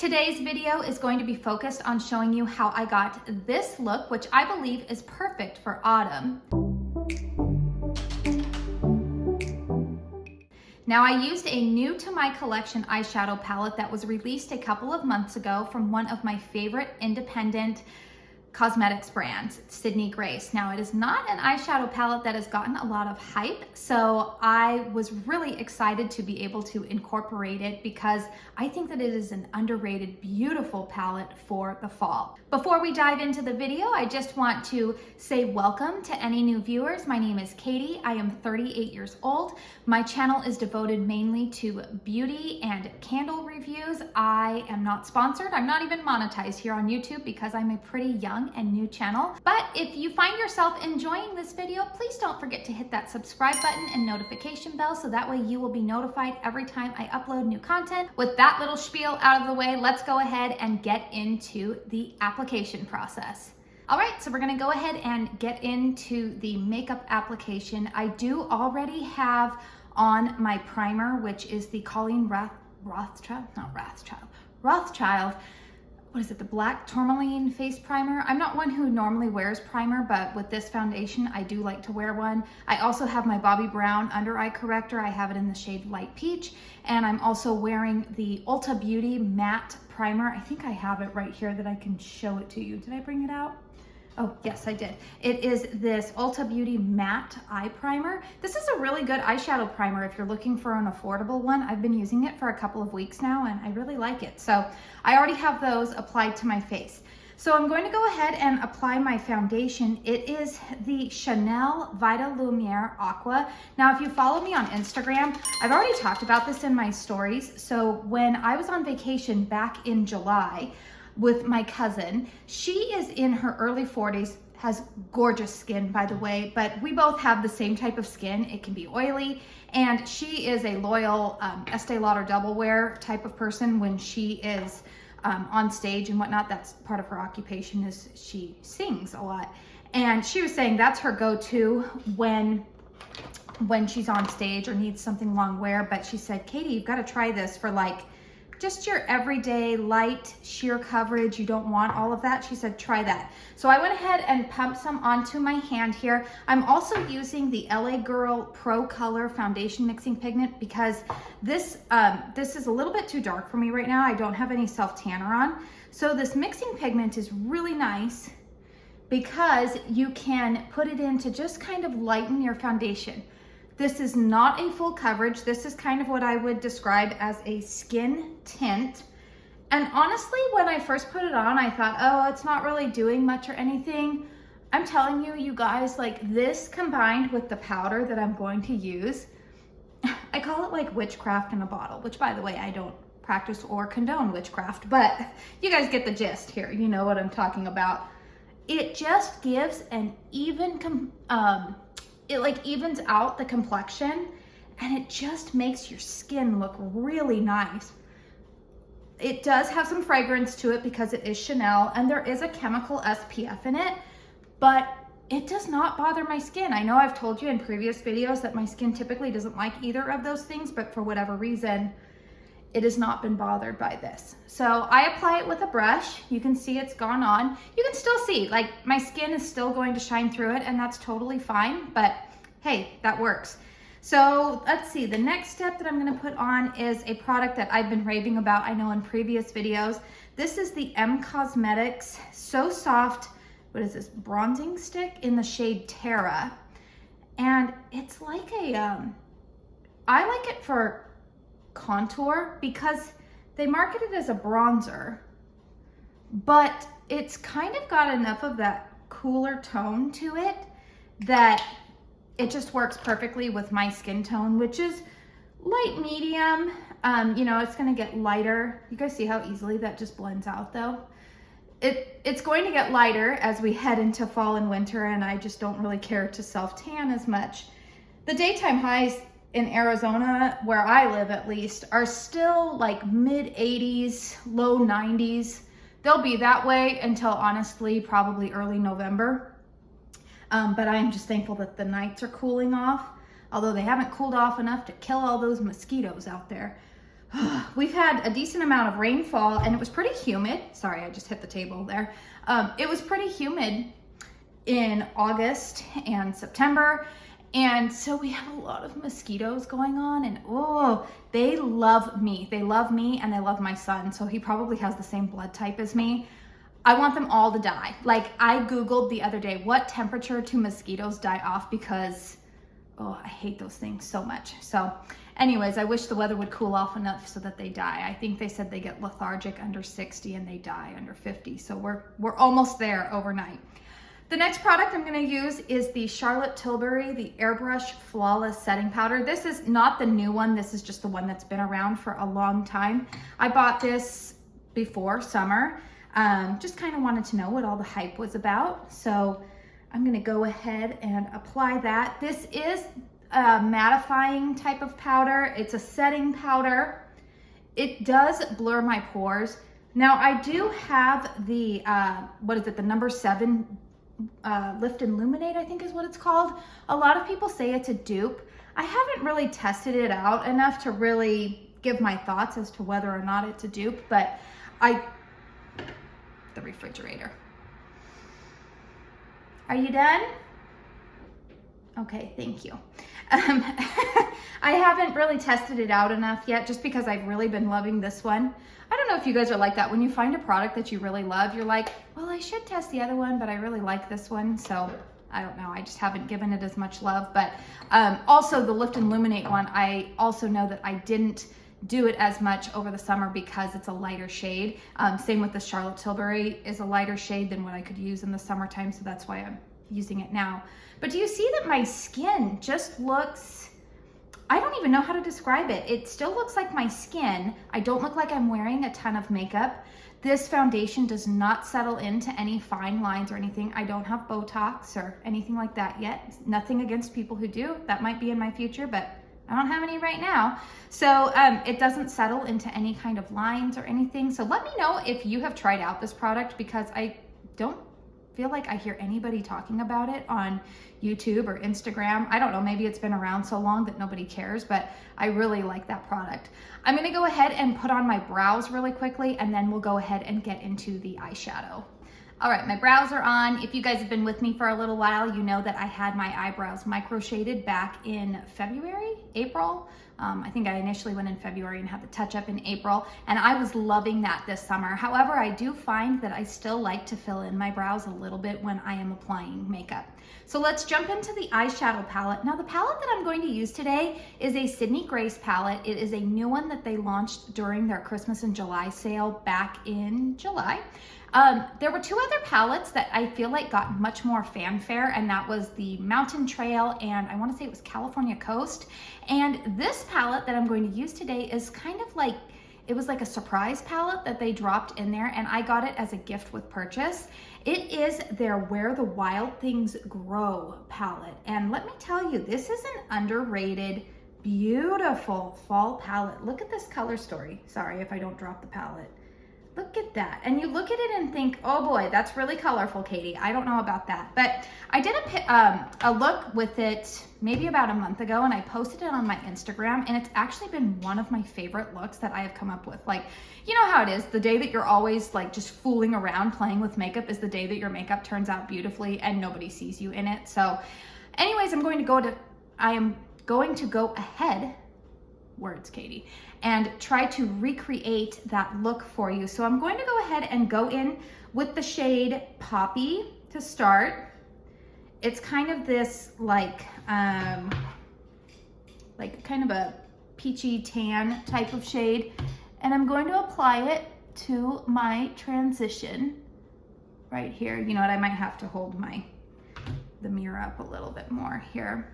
Today's video is going to be focused on showing you how I got this look, which I believe is perfect for autumn. Now, I used a new to my collection eyeshadow palette that was released a couple of months ago from one of my favorite independent cosmetics brands, Sydney Grace. Now, it is not an eyeshadow palette that has gotten a lot of hype, so I was really excited to be able to incorporate it because I think that it is an underrated, beautiful palette for the fall. Before we dive into the video, I just want to say welcome to any new viewers. My name is Katie. I am 38 years old. My channel is devoted mainly to beauty and candle reviews. I am not sponsored. I'm not even monetized here on YouTube because I'm a pretty young and new channel. But if you find yourself enjoying this video, please don't forget to hit that subscribe button and notification bell so that way you will be notified every time I upload new content. With that little spiel out of the way, let's go ahead and get into the application process. All right, so we're gonna go ahead and get into the makeup application. I do already have on my primer, which is the Colleen Rothschild. What is it, the black Tourmaline face primer. I'm not one who normally wears primer, but with this foundation, I do like to wear one. I also have my Bobbi Brown under eye corrector. I have it in the shade Light Peach. And I'm also wearing the Ulta Beauty matte primer. I think I have it right here that I can show it to you. Did I bring it out? Oh, yes, I did. It is this Ulta Beauty matte eye primer. This is a really good eyeshadow primer if you're looking for an affordable one. I've been using it for a couple of weeks now and I really like it. So I already have those applied to my face. So I'm going to go ahead and apply my foundation. It is the Chanel Vitalumiere Aqua. Now, if you follow me on Instagram, I've already talked about this in my stories. So when I was on vacation back in July, with my cousin. She is in her early 40s, has gorgeous skin, by the way, but we both have the same type of skin. It can be oily, and she is a loyal Estee Lauder double wear type of person when she is on stage and whatnot. That's part of her occupation, is she sings a lot. And she was saying that's her go-to when she's on stage or needs something long wear. But she said, Katie, you've got to try this for like just your everyday light sheer coverage. You don't want all of that. She said, try that. So I went ahead and pumped some onto my hand here. I'm also using the LA Girl Pro Color Foundation Mixing Pigment because this is a little bit too dark for me right now. I don't have any self-tanner on. So this mixing pigment is really nice because you can put it in to just kind of lighten your foundation. This is not a full coverage. This is kind of what I would describe as a skin tint. And honestly, when I first put it on, I thought, oh, it's not really doing much or anything. I'm telling you, you guys, like this combined with the powder that I'm going to use, I call it like witchcraft in a bottle, which by the way, I don't practice or condone witchcraft, but you guys get the gist here. You know what I'm talking about. It just gives an even, it like evens out the complexion and it just makes your skin look really nice. It does have some fragrance to it because it is Chanel and there is a chemical SPF in it, but it does not bother my skin. I know I've told you in previous videos that my skin typically doesn't like either of those things, but for whatever reason, it has not been bothered by this. So I apply it with a brush. You can see it's gone on. You can still see, like my skin is still going to shine through it and that's totally fine, but hey, that works. So let's see, the next step that I'm gonna put on is a product that I've been raving about, I know in previous videos. This is the M Cosmetics So Soft, what is this, bronzing stick in the shade Terra. And it's like a, I like it for contour because they market it as a bronzer, but it's kind of got enough of that cooler tone to it that it just works perfectly with my skin tone, which is light medium. You know, it's gonna get lighter. You guys see how easily that just blends out though? It's going to get lighter as we head into fall and winter, and I just don't really care to self-tan as much. The daytime highs in Arizona, where I live at least, are still like mid 80s, low 90s. They'll be that way until honestly, probably early November. But I am just thankful that the nights are cooling off, although they haven't cooled off enough to kill all those mosquitoes out there. we've had a decent amount of rainfall and it was pretty humid. Sorry, I just hit the table there. It was pretty humid in August and September. And so we have a lot of mosquitoes going on, and oh, they love me. They love me and they love my son. So he probably has the same blood type as me. I want them all to die. Like, I Googled the other day, what temperature do mosquitoes die off? Because, oh, I hate those things so much. So anyways, I wish the weather would cool off enough so that they die. I think they said they get lethargic under 60 and they die under 50. So we're almost there overnight. The next product I'm going to use is the Charlotte Tilbury, the Airbrush Flawless Setting Powder. This is not the new one. This is just the one that's been around for a long time. I bought this before summer. Just kind of wanted to know what all the hype was about. So I'm going to go ahead and apply that. This is a mattifying type of powder. It's a setting powder. It does blur my pores. Now I do have the, what is it, the number 7 Lift and Illuminate, I think is what it's called. A lot of people say it's a dupe. I haven't really tested it out enough to really give my thoughts as to whether or not it's a dupe, but the refrigerator. Are you done? Okay, thank you. I haven't really tested it out enough yet, just because I've really been loving this one. I don't know if you guys are like that. When you find a product that you really love, you're like, well, I should test the other one, but I really like this one. So I don't know. I just haven't given it as much love. But also the Lift and Illuminate one, I also know that I didn't do it as much over the summer because it's a lighter shade. Same with the Charlotte Tilbury is a lighter shade than what I could use in the summertime. So that's why I'm using it now. But do you see that my skin just looks, I don't even know how to describe it. It still looks like my skin. I don't look like I'm wearing a ton of makeup. This foundation does not settle into any fine lines or anything. I don't have Botox or anything like that yet. Nothing against people who do. That might be in my future, but I don't have any right now. So it doesn't settle into any kind of lines or anything. So let me know if you have tried out this product, because I don't feel like I hear anybody talking about it on YouTube or Instagram. I don't know, maybe it's been around so long that nobody cares, but I really like that product. I'm gonna go ahead and put on my brows really quickly, and then we'll go ahead and get into the eyeshadow. All right, my brows are on. If you guys have been with me for a little while, you know that I had my eyebrows micro shaded back in February, April. I think I initially went in February and had the touch up in April, and I was loving that this summer. However, I do find that I still like to fill in my brows a little bit when I am applying makeup. So let's jump into the eyeshadow palette. Now the palette that I'm going to use today is a Sydney Grace palette. It is a new one that they launched during their Christmas and July sale back in July. There were 2 other palettes that I feel like got much more fanfare, and that was the Mountain Trail and I want to say it was California Coast. And this palette that I'm going to use today is kind of like, it was like a surprise palette that they dropped in there, and I got it as a gift with purchase. It is their Where the Wild Things Grow palette. And let me tell you, this is an underrated, beautiful fall palette. Look at this color story. Sorry if I don't drop the palette. Look at that. And you look at it and think, oh boy, that's really colorful, Katie. I don't know about that. But I did a look with it maybe about a month ago, and I posted it on my Instagram, and it's actually been one of my favorite looks that I have come up with. Like, you know how it is, the day that you're always like just fooling around playing with makeup is the day that your makeup turns out beautifully and nobody sees you in it. So anyways, I am going to go ahead, words, Katie, and try to recreate that look for you. So I'm going to go ahead and go in with the shade Poppy to start. It's kind of this like kind of a peachy tan type of shade. And I'm going to apply it to my transition right here. You know what, I might have to hold the mirror up a little bit more here.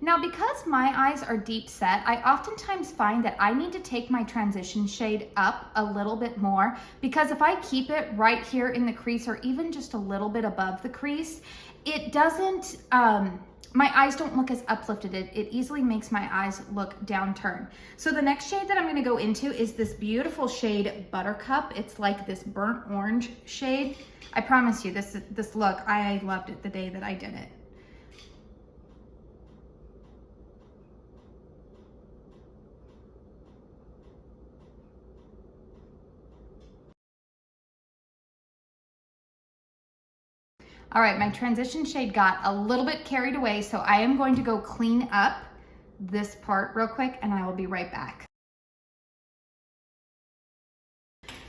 Now, because my eyes are deep set, I oftentimes find that I need to take my transition shade up a little bit more, because if I keep it right here in the crease or even just a little bit above the crease, it doesn't, my eyes don't look as uplifted. It easily makes my eyes look downturned. So the next shade that I'm gonna go into is this beautiful shade Buttercup. It's like this burnt orange shade. I promise you, this look, I loved it the day that I did it. All right, my transition shade got a little bit carried away, so I am going to go clean up this part real quick and I will be right back.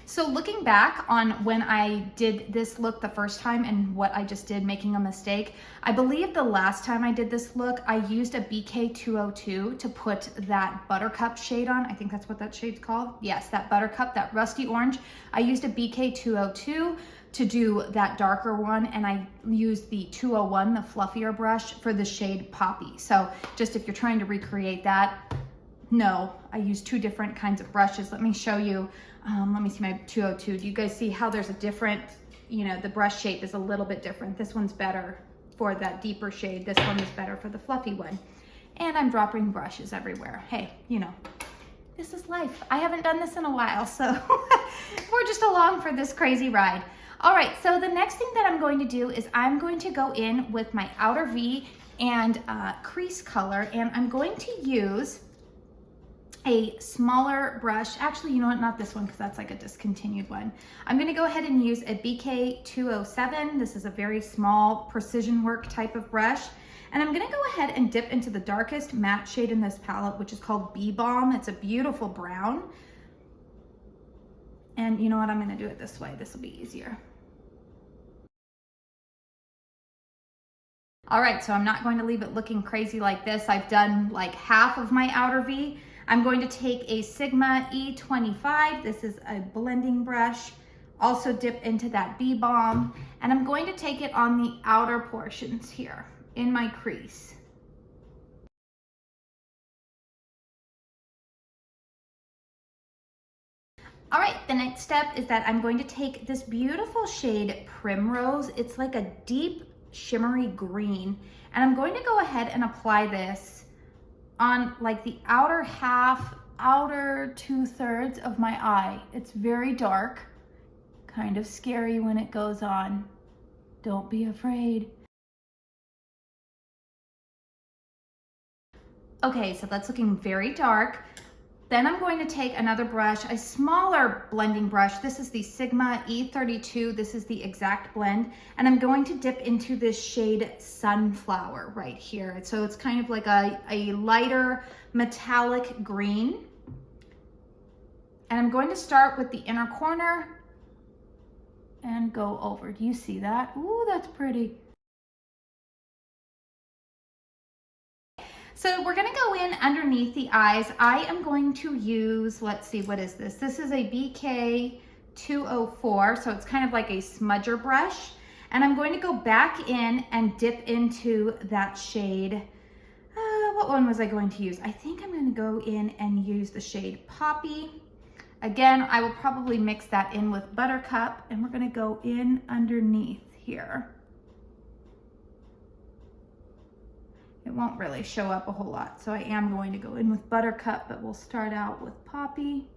So looking back on when I did this look the first time and what I just did, making a mistake, I believe the last time I did this look, I used a BK202 to put that Buttercup shade on. I think that's what that shade's called. Yes, that Buttercup, that rusty orange. I used a BK202 to do that darker one, and I used the 201, the fluffier brush, for the shade Poppy. So just if you're trying to recreate that, no, I used two different kinds of brushes. Let me show you. Let me see my 202. Do you guys see how there's a different, you know, the brush shape is a little bit different. This one's better for that deeper shade. This one is better for the fluffy one. And I'm dropping brushes everywhere. Hey, you know, this is life. I haven't done this in a while, so we're just along for this crazy ride. All right, so the next thing that I'm going to do is I'm going to go in with my outer V and crease color, and I'm going to use a smaller brush. Actually, you know what, not this one, because that's like a discontinued one. I'm gonna go ahead and use a BK207. This is a very small precision work type of brush. And I'm gonna go ahead and dip into the darkest matte shade in this palette, which is called Bee Balm. It's a beautiful brown. And you know what, I'm gonna do it this way. This will be easier. All right, so I'm not going to leave it looking crazy like this. I've done like half of my outer V. I'm going to take a Sigma E25. This is a blending brush. Also dip into that Bee Balm. And I'm going to take it on the outer portions here in my crease. All right, the next step is that I'm going to take this beautiful shade Primrose. It's like a deep shimmery green. And I'm going to go ahead and apply this on like the outer half, outer 2/3 of my eye. It's very dark, kind of scary when it goes on. Don't be afraid. Okay, so that's looking very dark. Then I'm going to take another brush, a smaller blending brush. This is the Sigma E32. This is the exact blend. And I'm going to dip into this shade Sunflower right here. So it's kind of like a lighter metallic green. And I'm going to start with the inner corner and go over. Do you see that? Ooh, that's pretty. So we're gonna go in underneath the eyes. I am going to use, let's see, what is this? This is a BK204, so it's kind of like a smudger brush. And I'm going to go back in and dip into that shade. What one was I going to use? I think I'm gonna go in and use the shade Poppy. Again, I will probably mix that in with Buttercup, and we're gonna go in underneath here. It won't really show up a whole lot, so I am going to go in with Buttercup, but we'll start out with Poppy.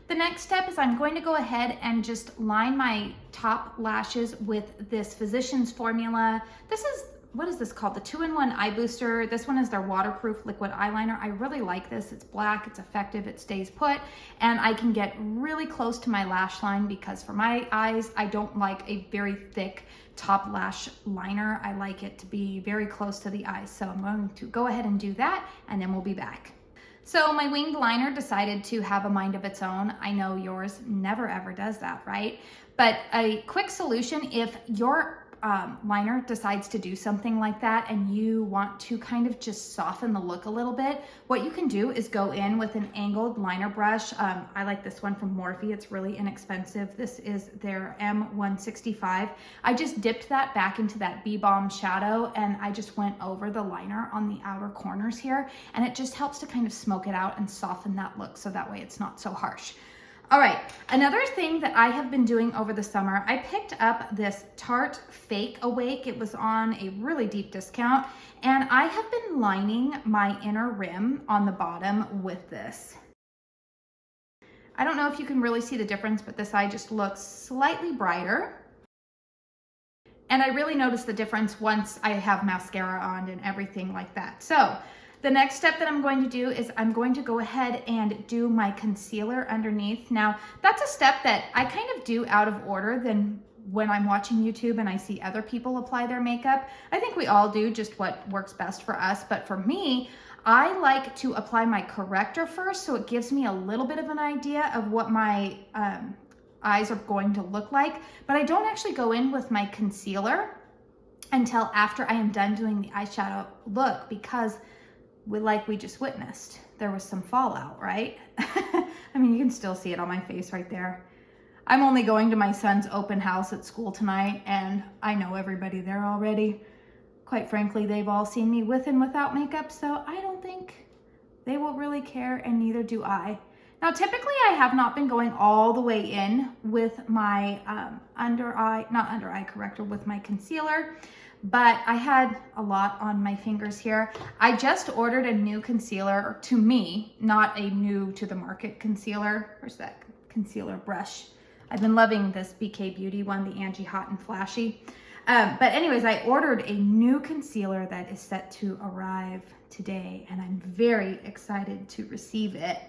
The next step is I'm going to go ahead and just line my top lashes with this Physicians Formula. This is, what is this called? The 2-in-1 Eye Booster. This one is their waterproof liquid eyeliner. I really like this. It's black, it's effective, it stays put, and I can get really close to my lash line because for my eyes, I don't like a very thick top lash liner. I like it to be very close to the eyes. So I'm going to go ahead and do that, and then we'll be back. So my winged liner decided to have a mind of its own. I know yours never ever does that, right? But a quick solution, if your liner decides to do something like that and you want to kind of just soften the look a little bit, what you can do is go in with an angled liner brush. I like this one from Morphe. It's really inexpensive. This is their M165. I just dipped that back into that Bee Balm shadow and I just went over the liner on the outer corners here, and it just helps to kind of smoke it out and soften that look so that way it's not so harsh. All right, another thing that I have been doing over the summer, I picked up this Tarte Fake Awake. It was on a really deep discount, and I have been lining my inner rim on the bottom with this. I don't know if you can really see the difference, but this eye just looks slightly brighter. And I really noticed the difference once I have mascara on and everything like that. So the next step that I'm going to do is I'm going to go ahead and do my concealer underneath. Now, that's a step that I kind of do out of order than when I'm watching YouTube and I see other people apply their makeup. I think we all do just what works best for us. But for me, I like to apply my corrector first, so it gives me a little bit of an idea of what my eyes are going to look like. But I don't actually go in with my concealer until after I am done doing the eyeshadow look, because like we just witnessed, there was some fallout, right? I mean, you can still see it on my face right there. I'm only going to my son's open house at school tonight, and I know everybody there already. Quite frankly, they've all seen me with and without makeup, so I don't think they will really care, and neither do I. Now, typically I have not been going all the way in with my not under eye corrector, with my concealer, but I had a lot on my fingers here. I just ordered a new concealer, to me, not a new to the market concealer. Where's that concealer brush? I've been loving this BK Beauty one, the Angie Hot and Flashy. But anyways, I ordered a new concealer that is set to arrive today, and I'm very excited to receive it.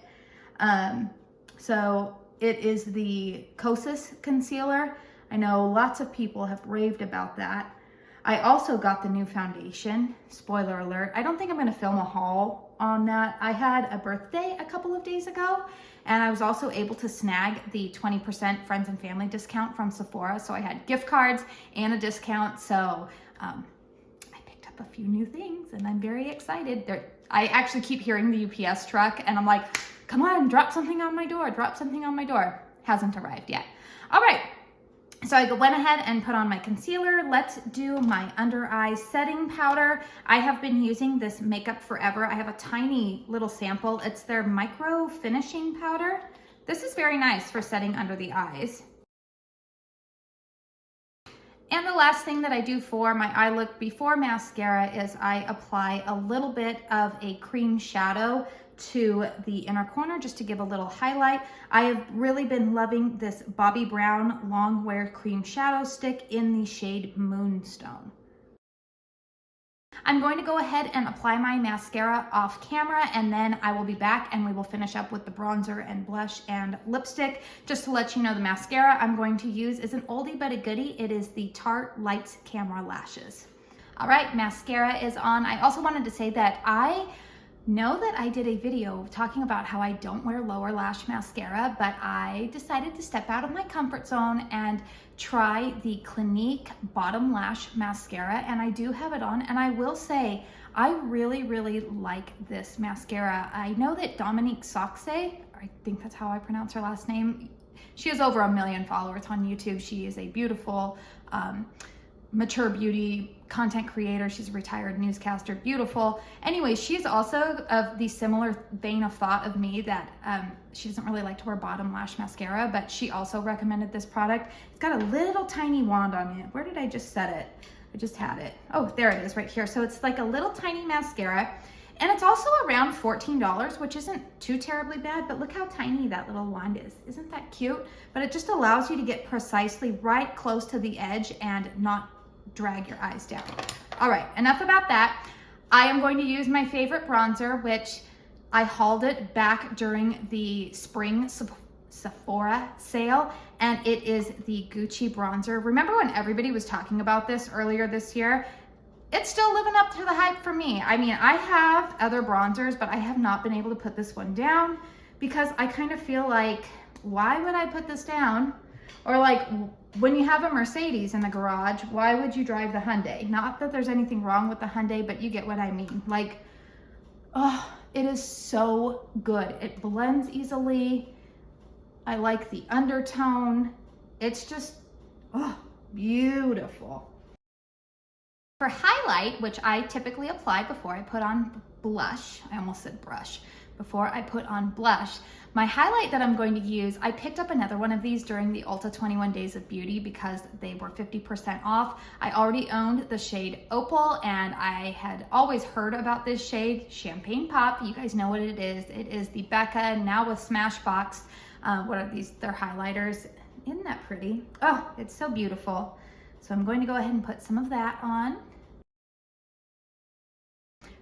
So it is the Kosas concealer. I know lots of people have raved about that. I also got the new foundation. Spoiler alert, I don't think I'm gonna film a haul on that. I had a birthday a couple of days ago, and I was also able to snag the 20% friends and family discount from Sephora. So I had gift cards and a discount. So I picked up a few new things, and I'm very excited. I actually keep hearing the UPS truck, and I'm like, come on, drop something on my door, drop something on my door. Hasn't arrived yet. All right. So I went ahead and put on my concealer. Let's do my under eye setting powder. I have been using this Makeup Forever. I have a tiny little sample. It's their micro finishing powder. This is very nice for setting under the eyes. And the last thing that I do for my eye look before mascara is I apply a little bit of a cream shadow to the inner corner just to give a little highlight. I have really been loving this Bobbi Brown Long Wear Cream Shadow Stick in the shade Moonstone. I'm going to go ahead and apply my mascara off camera, and then I will be back and we will finish up with the bronzer and blush and lipstick. Just to let you know, the mascara I'm going to use is an oldie but a goodie. It is the Tarte Lights Camera Lashes. All right, mascara is on. I also wanted to say that I know that I did a video talking about how I don't wear lower lash mascara, but I decided to step out of my comfort zone and try the Clinique Bottom Lash Mascara, and I do have it on, and I will say I really, really like this mascara. I know that Dominique Soxe, I think that's how I pronounce her last name, she has over 1 million followers on YouTube. She is a beautiful, mature beauty content creator. She's a retired newscaster, beautiful. Anyway, she's also of the similar vein of thought of me that she doesn't really like to wear bottom lash mascara, but she also recommended this product. It's got a little tiny wand on it. Where did I just set it? I just had it. Oh, there it is right here. So it's like a little tiny mascara, and it's also around $14, which isn't too terribly bad, but look how tiny that little wand is. Isn't that cute? But it just allows you to get precisely right close to the edge and not drag your eyes down. All right, enough about that. I am going to use my favorite bronzer, which I hauled it back during the spring Sephora sale, and it is the Gucci bronzer. Remember when everybody was talking about this earlier this year? It's still living up to the hype for me. I mean, I have other bronzers, but I have not been able to put this one down because I kind of feel like, why would I put this down? Or like, when you have a Mercedes in the garage, why would you drive the Hyundai? Not that there's anything wrong with the Hyundai, but you get what I mean. Like, oh, it is so good. It blends easily. I like the undertone. It's just, oh, beautiful. For highlight, which I typically apply before I put on blush, I almost said brush, before I put on blush, my highlight that I'm going to use, I picked up another one of these during the Ulta 21 Days of Beauty because they were 50% off. I already owned the shade Opal, and I had always heard about this shade, Champagne Pop. You guys know what it is. It is the Becca, now with Smashbox. What are these? They're highlighters. Isn't that pretty? Oh, it's so beautiful. So I'm going to go ahead and put some of that on.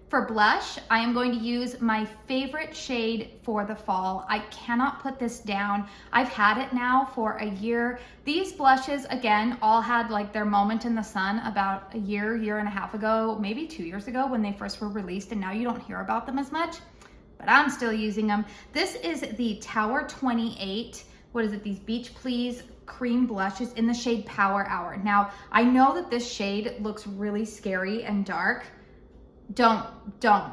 For blush, I am going to use my favorite shade for the fall. I cannot put this down. I've had it now for a year. These blushes, again, all had like their moment in the sun about a year and a half ago, maybe 2 years ago when they first were released, and now you don't hear about them as much, but I'm still using them. This is the Tower 28. What is it? These Beach Please cream blushes in the shade Power Hour. Now, I know that this shade looks really scary and dark. Don't.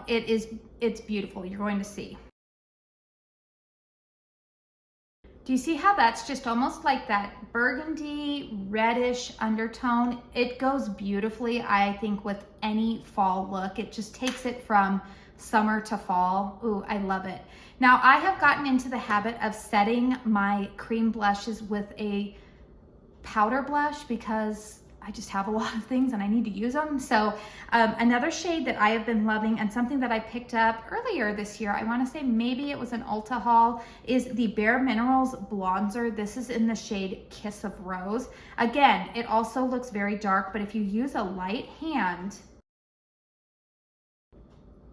It's beautiful. You're going to see. Do you see how that's just almost like that burgundy, reddish undertone? It goes beautifully, I think, with any fall look. It just takes it from summer to fall. Ooh, I love it. Now, I have gotten into the habit of setting my cream blushes with a powder blush because I just have a lot of things and I need to use them. So another shade that I have been loving and something that I picked up earlier this year, I want to say maybe it was an Ulta haul, is the Bare Minerals Bronzer. This is in the shade Kiss of Rose. Again, it also looks very dark, but if you use a light hand,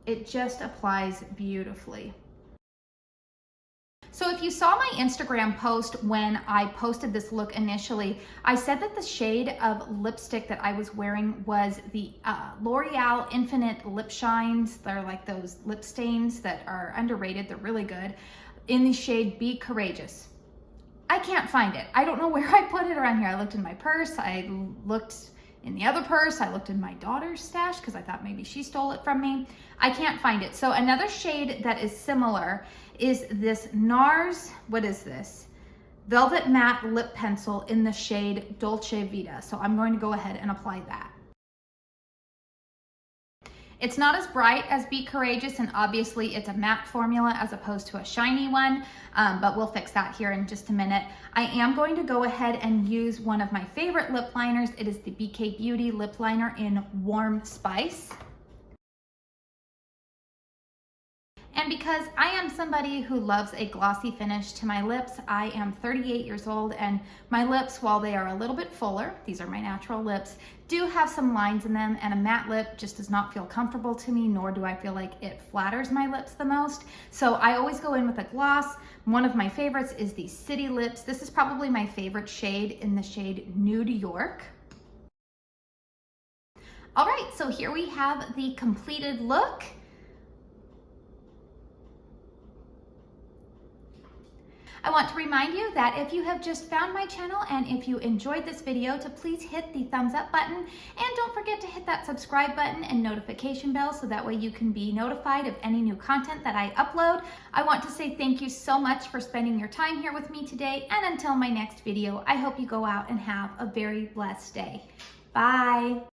it just applies beautifully. So if you saw my Instagram post when I posted this look initially, I said that the shade of lipstick that I was wearing was the L'Oreal Infinite Lip Shines. They're like those lip stains that are underrated. They're really good. In the shade Be Courageous. I can't find it. I don't know where I put it around here. I looked in my purse. I looked in the other purse. I looked in my daughter's stash because I thought maybe she stole it from me. I can't find it. So another shade that is similar is this NARS, what is this? Velvet Matte Lip Pencil in the shade Dolce Vita. So I'm going to go ahead and apply that. It's not as bright as Be Courageous, and obviously it's a matte formula as opposed to a shiny one, but we'll fix that here in just a minute. I am going to go ahead and use one of my favorite lip liners. It is the BK Beauty Lip Liner in Warm Spice. And because I am somebody who loves a glossy finish to my lips, I am 38 years old, and my lips, while they are a little bit fuller, these are my natural lips, do have some lines in them, and a matte lip just does not feel comfortable to me, nor do I feel like it flatters my lips the most. So I always go in with a gloss. One of my favorites is the City Lips. This is probably my favorite shade in the shade Nude York. All right, so here we have the completed look. I want to remind you that if you have just found my channel and if you enjoyed this video, to please hit the thumbs up button, and don't forget to hit that subscribe button and notification bell so that way you can be notified of any new content that I upload. I want to say thank you so much for spending your time here with me today, and until my next video, I hope you go out and have a very blessed day. Bye.